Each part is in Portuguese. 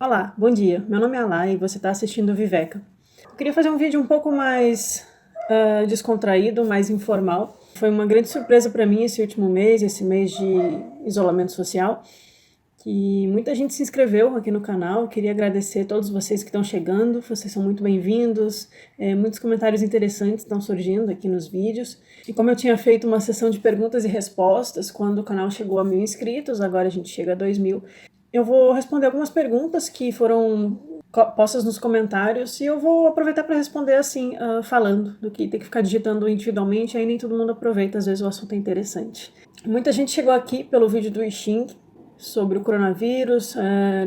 Olá, bom dia. Meu nome é Alá e você está assistindo o Viveca. Eu queria fazer um vídeo um pouco mais descontraído, mais informal. Foi uma grande surpresa para mim esse mês de isolamento social, que muita gente se inscreveu aqui no canal. Eu queria agradecer a todos vocês que estão chegando, vocês são muito bem-vindos. Muitos comentários interessantes estão surgindo aqui nos vídeos. E como eu tinha feito uma sessão de perguntas e respostas quando o canal chegou a 1.000 inscritos, agora a gente chega a 2.000, eu vou responder algumas perguntas que foram postas nos comentários e eu vou aproveitar para responder assim, falando, do que ter que ficar digitando individualmente, aí nem todo mundo aproveita, às vezes o assunto é interessante. Muita gente chegou aqui pelo vídeo do Xing sobre o coronavírus,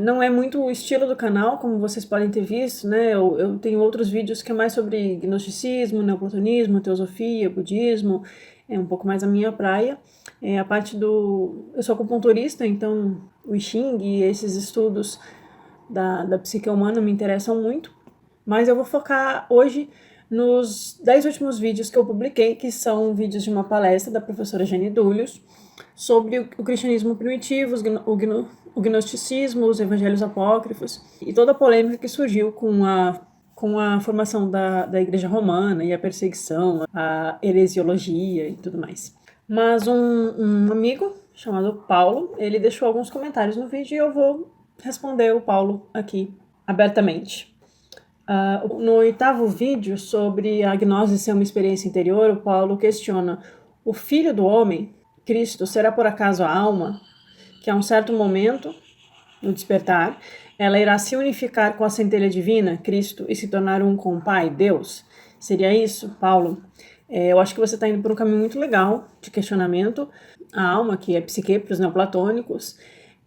não é muito o estilo do canal, como vocês podem ter visto, né? Eu tenho outros vídeos que é mais sobre gnosticismo, neoplatonismo, teosofia, budismo, é um pouco mais a minha praia. A parte eu sou acupunturista, então o I Ching e esses estudos da psique humana me interessam muito, mas eu vou focar hoje nos 10 últimos vídeos que eu publiquei, que são vídeos de uma palestra da professora Jane Dúlios sobre o cristianismo primitivo, o gnosticismo, os evangelhos apócrifos e toda a polêmica que surgiu com a formação da Igreja Romana e a perseguição, a heresiologia e tudo mais. Mas um amigo chamado Paulo, ele deixou alguns comentários no vídeo e eu vou responder o Paulo aqui abertamente. No 8º vídeo sobre a gnose ser uma experiência interior, o Paulo questiona: o Filho do Homem, Cristo, será por acaso a alma, que a um certo momento, no despertar, ela irá se unificar com a centelha divina, Cristo, e se tornar um com o Pai, Deus? Seria isso, Paulo? Eu acho que você está indo por um caminho muito legal de questionamento. A alma, que é psique para os neoplatônicos,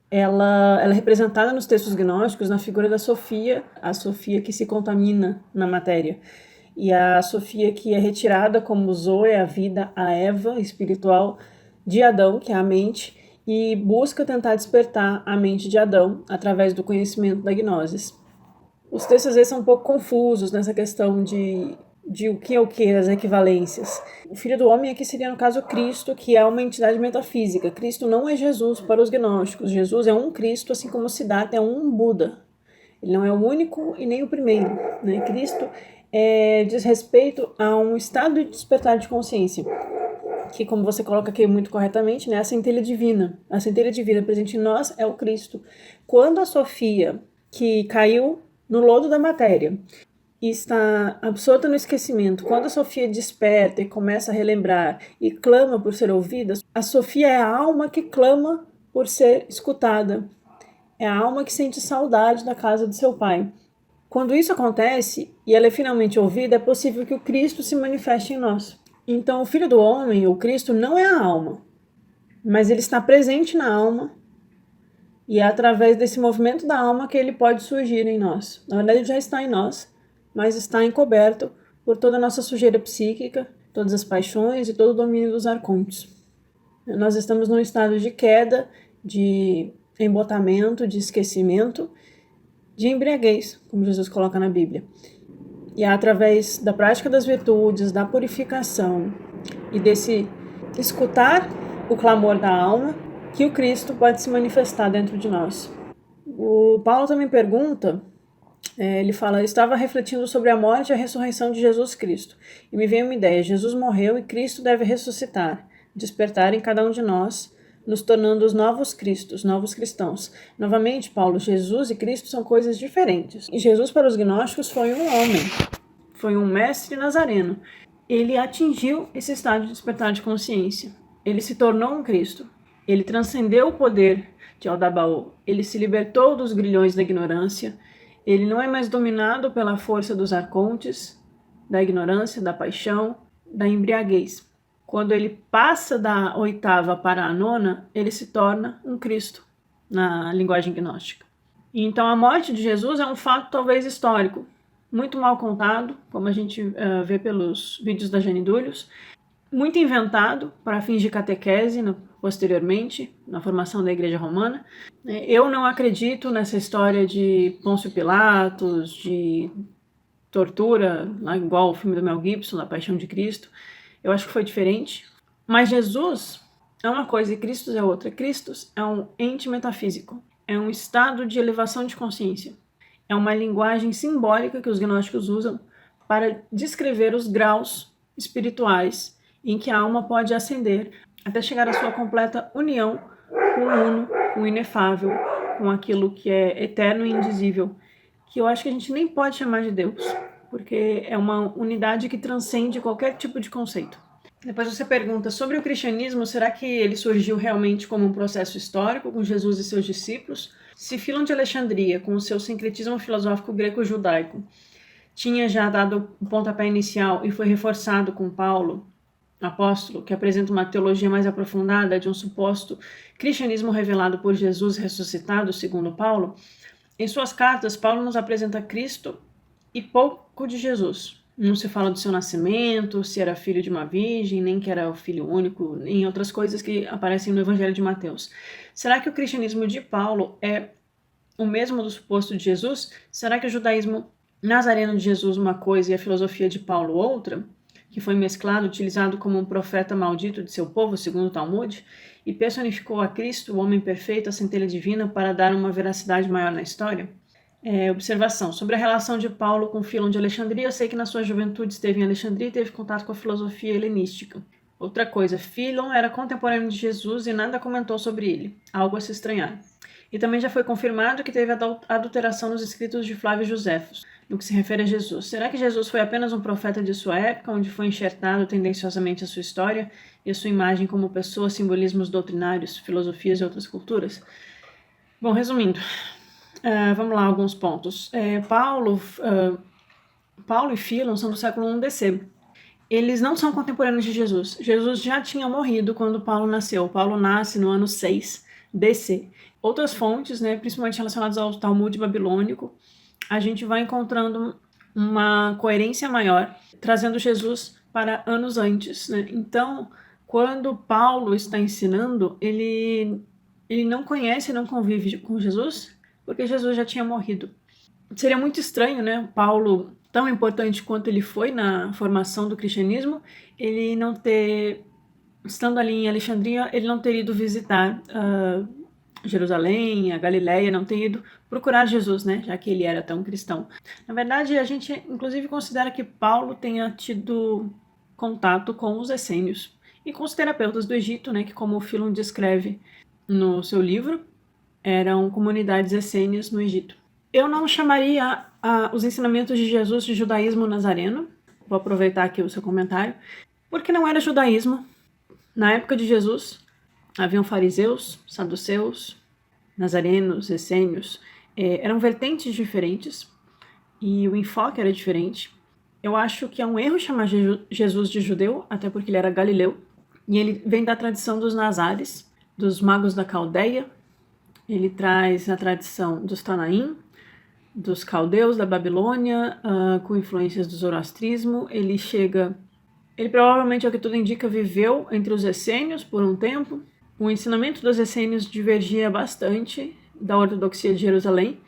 ela é representada nos textos gnósticos na figura da Sofia, a Sofia que se contamina na matéria, e a Sofia que é retirada como Zoe, a vida, a Eva espiritual de Adão, que é a mente, e busca tentar despertar a mente de Adão através do conhecimento da gnosis. Os textos às vezes são um pouco confusos nessa questão de o que, as equivalências. O Filho do Homem aqui seria, no caso, Cristo, que é uma entidade metafísica. Cristo não é Jesus para os gnósticos. Jesus é um Cristo, assim como Siddhartha é um Buda. Ele não é o único e nem o primeiro, né? Cristo diz respeito a um estado de despertar de consciência, que, como você coloca aqui muito corretamente, né, a centelha divina. A centelha divina presente em nós é o Cristo. Quando a Sofia, que caiu no lodo da matéria, e está absorta no esquecimento, quando a Sofia desperta e começa a relembrar e clama por ser ouvida, a Sofia é a alma que clama por ser escutada. É a alma que sente saudade da casa de seu pai. Quando isso acontece e ela é finalmente ouvida, é possível que o Cristo se manifeste em nós. Então, o Filho do Homem, o Cristo, não é a alma, mas ele está presente na alma e é através desse movimento da alma que ele pode surgir em nós. Na verdade, ele já está em nós, mas está encoberto por toda a nossa sujeira psíquica, todas as paixões e todo o domínio dos arcontes. Nós estamos num estado de queda, de embotamento, de esquecimento, de embriaguez, como Jesus coloca na Bíblia. E é através da prática das virtudes, da purificação e desse escutar o clamor da alma que o Cristo pode se manifestar dentro de nós. O Paulo também pergunta, ele fala: eu estava refletindo sobre a morte e a ressurreição de Jesus Cristo, e me veio uma ideia: Jesus morreu e Cristo deve ressuscitar, despertar em cada um de nós, nos tornando os novos Cristos, novos cristãos. Novamente, Paulo, Jesus e Cristo são coisas diferentes. E Jesus para os gnósticos foi um homem, foi um mestre nazareno. Ele atingiu esse estado de despertar de consciência. Ele se tornou um Cristo. Ele transcendeu o poder de Aldabaoth. Ele se libertou dos grilhões da ignorância. Ele não é mais dominado pela força dos arcontes, da ignorância, da paixão, da embriaguez. Quando ele passa da 8ª para a 9ª, ele se torna um Cristo, na linguagem gnóstica. Então, a morte de Jesus é um fato talvez histórico, muito mal contado, como a gente vê pelos vídeos da Jane Dúlios, muito inventado para fins de catequese posteriormente, na formação da Igreja Romana. Eu não acredito nessa história de Pôncio Pilatos, de tortura, igual o filme do Mel Gibson, A Paixão de Cristo. Eu acho que foi diferente. Mas Jesus é uma coisa e Cristo é outra. Cristo é um ente metafísico. é um estado de elevação de consciência. É uma linguagem simbólica que os gnósticos usam para descrever os graus espirituais em que a alma pode ascender até chegar à sua completa união com o uno, com o inefável, com aquilo que é eterno e indizível, que eu acho que a gente nem pode chamar de Deus, porque é uma unidade que transcende qualquer tipo de conceito. Depois você pergunta sobre o cristianismo, será que ele surgiu realmente como um processo histórico com Jesus e seus discípulos? Se Filon de Alexandria, com o seu sincretismo filosófico greco-judaico, tinha já dado o pontapé inicial e foi reforçado com Paulo, apóstolo, que apresenta uma teologia mais aprofundada de um suposto cristianismo revelado por Jesus ressuscitado, segundo Paulo, em suas cartas, Paulo nos apresenta Cristo e pouco de Jesus. Não se fala do seu nascimento, se era filho de uma virgem, nem que era o filho único, nem outras coisas que aparecem no Evangelho de Mateus. Será que o cristianismo de Paulo é o mesmo do suposto de Jesus? Será que o judaísmo nazareno de Jesus uma coisa e a filosofia de Paulo outra? Que foi mesclado, utilizado como um profeta maldito de seu povo, segundo o Talmud, e personificou a Cristo, o homem perfeito, a centelha divina, para dar uma veracidade maior na história? Observação. Sobre a relação de Paulo com Filon de Alexandria, eu sei que na sua juventude esteve em Alexandria e teve contato com a filosofia helenística. Outra coisa, Filon era contemporâneo de Jesus e nada comentou sobre ele, algo a se estranhar. E também já foi confirmado que teve adulteração nos escritos de Flávio Joséfos, no que se refere a Jesus. Será que Jesus foi apenas um profeta de sua época, onde foi enxertado tendenciosamente a sua história e a sua imagem como pessoa, simbolismos doutrinários, filosofias e outras culturas? Bom, resumindo, vamos lá, alguns pontos. Paulo e Filon são do século I DC. Eles não são contemporâneos de Jesus. Jesus já tinha morrido quando Paulo nasceu. Paulo nasce no ano 6 DC. Outras fontes, principalmente relacionadas ao Talmud babilônico, a gente vai encontrando uma coerência maior, trazendo Jesus para anos antes. Então, quando Paulo está ensinando, ele não conhece, não convive com Jesus, porque Jesus já tinha morrido. Seria muito estranho, Paulo, tão importante quanto ele foi na formação do cristianismo, ele não ter, estando ali em Alexandria, ele não ter ido visitar Jerusalém, a Galileia, não ter ido procurar Jesus, já que ele era tão cristão. Na verdade, a gente inclusive considera que Paulo tenha tido contato com os essênios e com os terapeutas do Egito, que, como o Filon descreve no seu livro, eram comunidades essênias no Egito. Eu não chamaria os ensinamentos de Jesus de judaísmo nazareno, vou aproveitar aqui o seu comentário, porque não era judaísmo. Na época de Jesus, haviam fariseus, saduceus, nazarenos, essênios, eram vertentes diferentes e o enfoque era diferente. Eu acho que é um erro chamar Jesus de judeu, até porque ele era galileu, e ele vem da tradição dos nazares, dos magos da Caldeia. Ele traz a tradição dos Tanaim, dos caldeus da Babilônia, com influências do zoroastrismo. Ele provavelmente, ao que tudo indica, viveu entre os essênios por um tempo. O ensinamento dos essênios divergia bastante da ortodoxia de Jerusalém,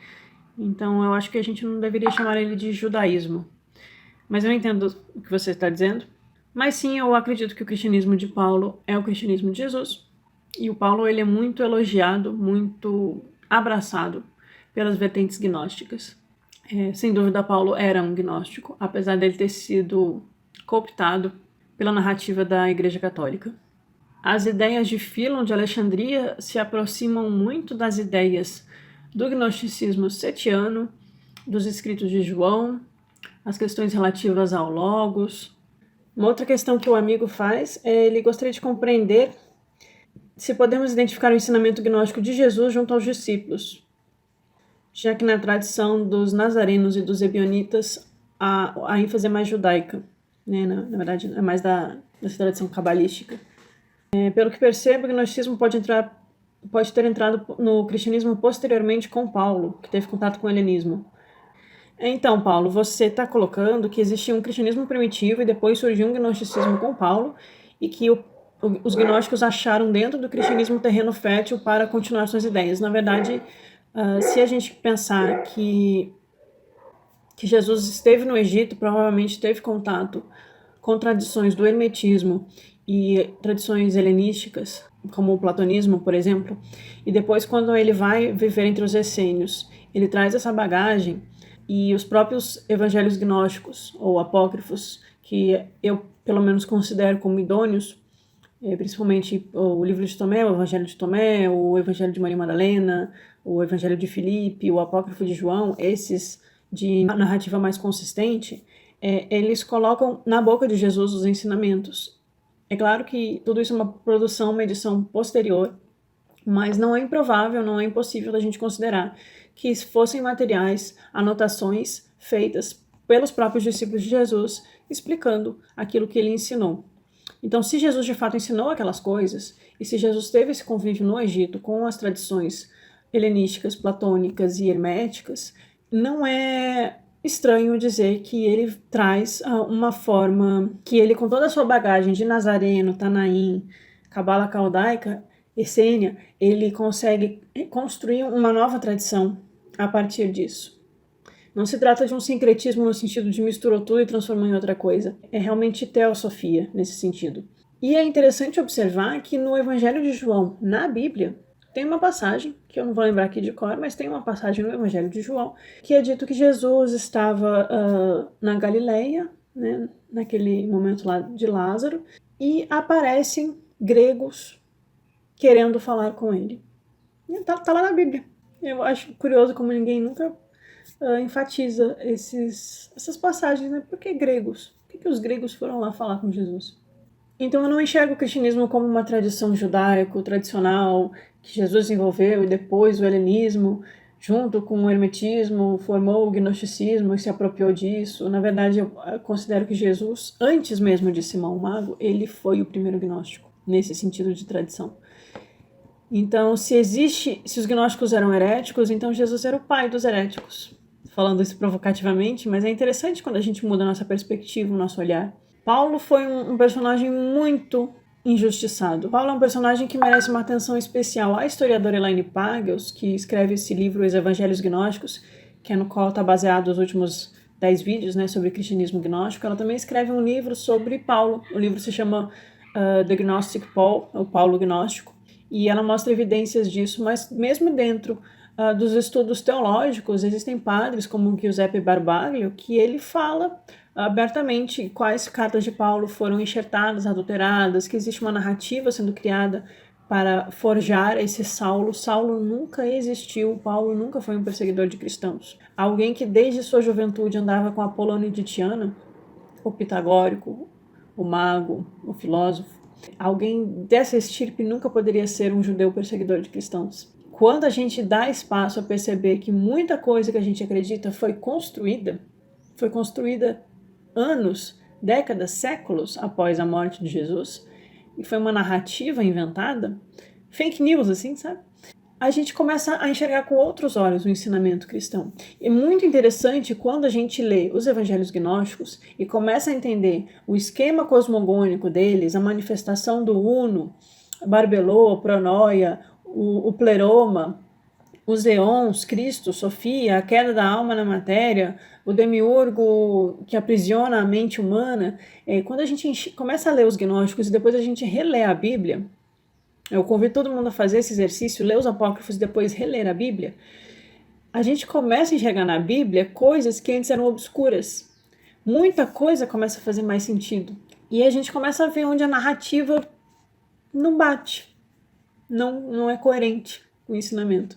então eu acho que a gente não deveria chamar ele de judaísmo. Mas eu entendo o que você está dizendo. Mas sim, eu acredito que o cristianismo de Paulo é o cristianismo de Jesus. E o Paulo ele é muito elogiado, muito abraçado pelas vertentes gnósticas. Sem dúvida, Paulo era um gnóstico, apesar dele ter sido cooptado pela narrativa da Igreja Católica. As ideias de Filon de Alexandria se aproximam muito das ideias do gnosticismo setiano, dos escritos de João, as questões relativas ao Logos. Uma outra questão que o amigo faz ele gostaria de compreender se podemos identificar o ensinamento gnóstico de Jesus junto aos discípulos, já que na tradição dos nazarenos e dos ebionitas a ênfase é mais judaica, na verdade é mais dessa tradição cabalística. Pelo que percebo, o gnosticismo pode ter entrado no cristianismo posteriormente com Paulo, que teve contato com o helenismo. Então, Paulo, você está colocando que existia um cristianismo primitivo e depois surgiu um gnosticismo com Paulo e que os gnósticos acharam dentro do cristianismo terreno fértil para continuar suas ideias. Na verdade, se a gente pensar que Jesus esteve no Egito, provavelmente teve contato com tradições do hermetismo e tradições helenísticas, como o platonismo, por exemplo, e depois quando ele vai viver entre os essênios, ele traz essa bagagem e os próprios evangelhos gnósticos ou apócrifos, que eu pelo menos considero como idôneos, principalmente o livro de Tomé, o Evangelho de Tomé, o Evangelho de Maria Madalena, o Evangelho de Filipe, o Apócrifo de João, esses de narrativa mais consistente, eles colocam na boca de Jesus os ensinamentos. É claro que tudo isso é uma produção, uma edição posterior, mas não é improvável, não é impossível da gente considerar que fossem materiais, anotações feitas pelos próprios discípulos de Jesus, explicando aquilo que ele ensinou. Então, se Jesus de fato ensinou aquelas coisas, e se Jesus teve esse convívio no Egito com as tradições helenísticas, platônicas e herméticas, não é estranho dizer que ele traz uma forma, que ele com toda a sua bagagem de Nazareno, Tanaim, Cabala Caldaica, Essênia, ele consegue construir uma nova tradição a partir disso. Não se trata de um sincretismo no sentido de misturou tudo e transformou em outra coisa. É realmente teosofia nesse sentido. E é interessante observar que no Evangelho de João, na Bíblia, tem uma passagem, que eu não vou lembrar aqui de cor, mas tem uma passagem no Evangelho de João, que é dito que Jesus estava na Galileia, né, naquele momento lá de Lázaro, e aparecem gregos querendo falar com ele. Tá lá na Bíblia. Eu acho curioso como ninguém nunca enfatiza essas passagens, né? Por que gregos? Por que os gregos foram lá falar com Jesus? Então eu não enxergo o cristianismo como uma tradição judaico-tradicional que Jesus desenvolveu e depois o helenismo, junto com o hermetismo, formou o gnosticismo e se apropriou disso. Na verdade, eu considero que Jesus, antes mesmo de Simão o Mago, ele foi o primeiro gnóstico, nesse sentido de tradição. Então, se os gnósticos eram heréticos, então Jesus era o pai dos heréticos. Falando isso provocativamente, mas é interessante quando a gente muda a nossa perspectiva, o nosso olhar. Paulo foi um personagem muito injustiçado. Paulo é um personagem que merece uma atenção especial. A historiadora Elaine Pagels, que escreve esse livro, Os Evangelhos Gnósticos, que é no qual está baseado os últimos 10 vídeos, né, sobre cristianismo gnóstico, ela também escreve um livro sobre Paulo. O livro se chama The Gnostic Paul, o Paulo Gnóstico, e ela mostra evidências disso, mas mesmo dentro dos estudos teológicos, existem padres como Giuseppe Barbaglio, que ele fala abertamente quais cartas de Paulo foram enxertadas, adulteradas, que existe uma narrativa sendo criada para forjar esse Saulo. Saulo nunca existiu, Paulo nunca foi um perseguidor de cristãos. Alguém que desde sua juventude andava com Apolônio de Tiana, o pitagórico, o mago, o filósofo. Alguém dessa estirpe nunca poderia ser um judeu perseguidor de cristãos. Quando a gente dá espaço a perceber que muita coisa que a gente acredita foi construída anos, décadas, séculos após a morte de Jesus, e foi uma narrativa inventada, fake news, assim, sabe? A gente começa a enxergar com outros olhos o ensinamento cristão. É muito interessante quando a gente lê os evangelhos gnósticos e começa a entender o esquema cosmogônico deles, a manifestação do Uno, Barbelô, Pronoia, o Pleroma, os eons, Cristo, Sofia, a queda da alma na matéria, o demiurgo que aprisiona a mente humana. Quando a gente começa a ler os gnósticos e depois a gente relê a Bíblia, eu convido todo mundo a fazer esse exercício, ler os apócrifos e depois reler a Bíblia, a gente começa a enxergar na Bíblia coisas que antes eram obscuras. Muita coisa começa a fazer mais sentido. E a gente começa a ver onde a narrativa não bate, não é coerente com o ensinamento.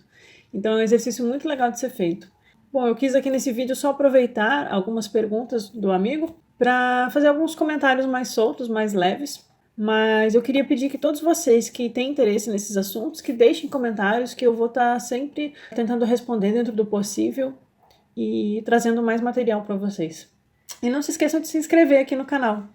Então é um exercício muito legal de ser feito. Bom, eu quis aqui nesse vídeo só aproveitar algumas perguntas do amigo para fazer alguns comentários mais soltos, mais leves. Mas eu queria pedir que todos vocês que têm interesse nesses assuntos, que deixem comentários, que eu vou estar sempre tentando responder dentro do possível e trazendo mais material para vocês. E não se esqueçam de se inscrever aqui no canal.